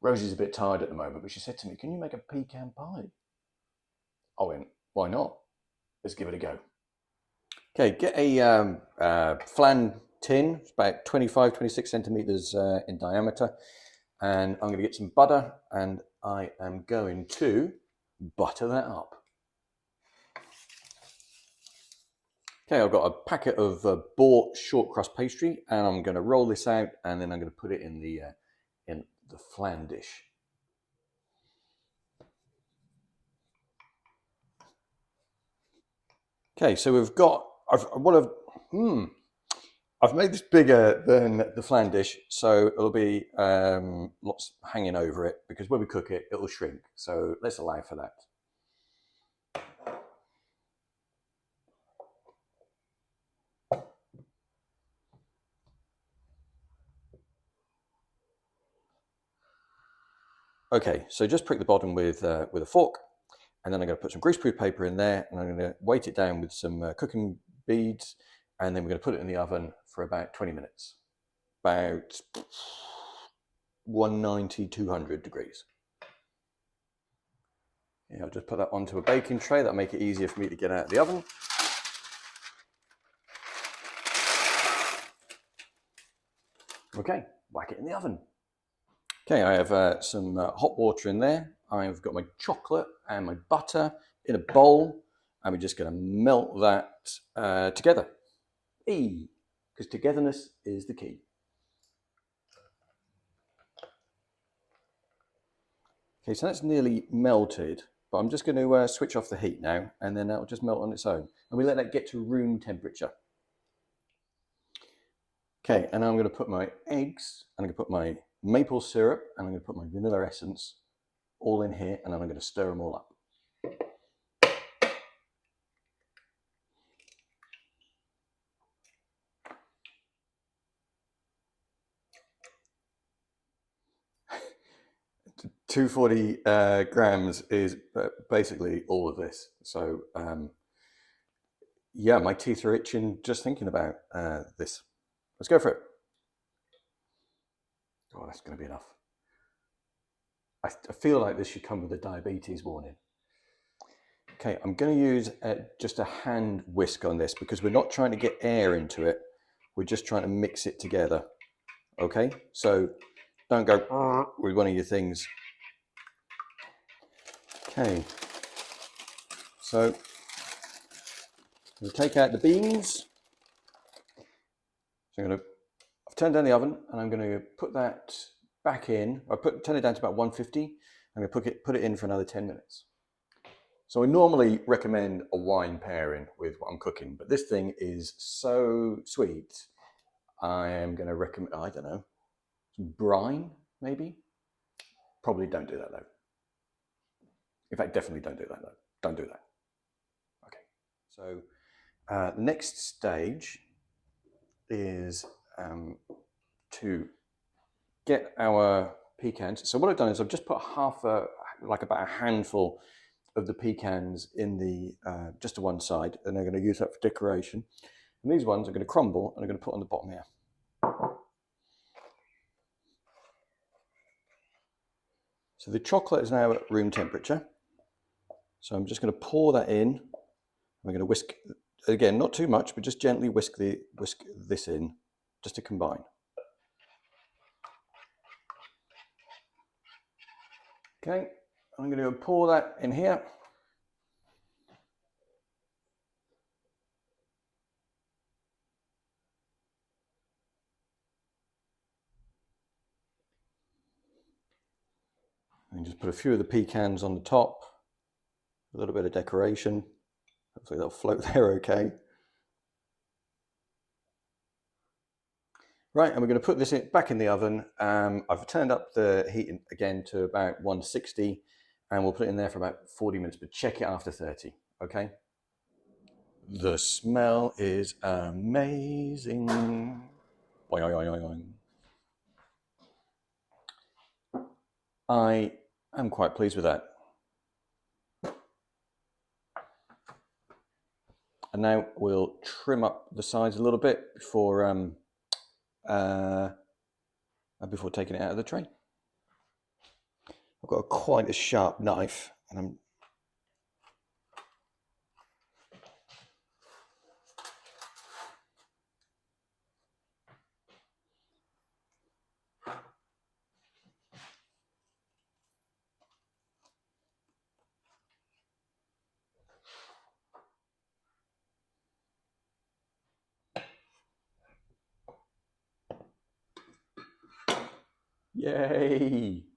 Rosie's a bit tired at the moment, but she said to me, "Can you make a pecan pie?" I went, "Why not? Let's give it a go." Okay, get a flan tin. It's about 25, 26 centimeters in diameter. And I'm going to get some butter, and I am going to butter that up. Okay, I've got a packet of bought shortcrust pastry, and I'm going to roll this out, and then I'm going to put it in the flan dish. Okay, so we've got I've made this bigger than the flan dish, so it'll be lots hanging over it, because when we cook it, it'll shrink. So let's allow for that. Okay, so just prick the bottom with a fork, and then I'm going to put some greaseproof paper in there, and I'm going to weight it down with some cooking beads, and then we're going to put it in the oven for about 20 minutes, about 190, 200 degrees. Yeah, I'll just put that onto a baking tray. That'll make it easier for me to get out of the oven. Okay, whack it in the oven. Okay, I have some hot water in there. I've got my chocolate and my butter in a bowl, and we're just going to melt that together. Because togetherness is the key. Okay, so that's nearly melted, but I'm just going to switch off the heat now, and then that'll just melt on its own. And we let that get to room temperature. Okay, and now I'm going to put my eggs, and I'm going to put my maple syrup, and I'm going to put my vanilla essence all in here, and then I'm going to stir them all up. $240 grams is basically all of this. So yeah, my teeth are itching just thinking about this. Let's go for it. Oh, that's going to be enough. I feel like this should come with a diabetes warning. Okay, I'm going to use just a hand whisk on this, because we're not trying to get air into it. We're just trying to mix it together. Okay, so don't go with one of your things. Okay, so I'm going to take out the beans. So I've turned down the oven, and I'm going to put that back in. Turn it down to about 150. I'm going to put it in for another 10 minutes. So I normally recommend a wine pairing with what I'm cooking, but this thing is so sweet. I am going to recommend, I don't know, some brine, maybe? Probably don't do that though. In fact, definitely don't do that though. Don't do that. Okay, so the next stage is to get our pecans. So what I've done is I've just put about a handful of the pecans in the just to one side, and I'm going to use that for decoration. And these ones are going to crumble, and I'm going to put on the bottom here. So the chocolate is now at room temperature. So I'm just going to pour that in. I'm going to whisk, again, not too much, but just gently whisk this in, just to combine. Okay, I'm going to pour that in here. And just put a few of the pecans on the top, a little bit of decoration. Hopefully they'll float there okay. Right, and we're going to put this back in the oven. I've turned up the heat again to about 160, and we'll put it in there for about 40 minutes, but check it after 30, okay? The smell is amazing. Boing, boing, boing, boing. I am quite pleased with that. And now we'll trim up the sides a little bit before taking it out of the tray. got quite a sharp knife, and I'm yay!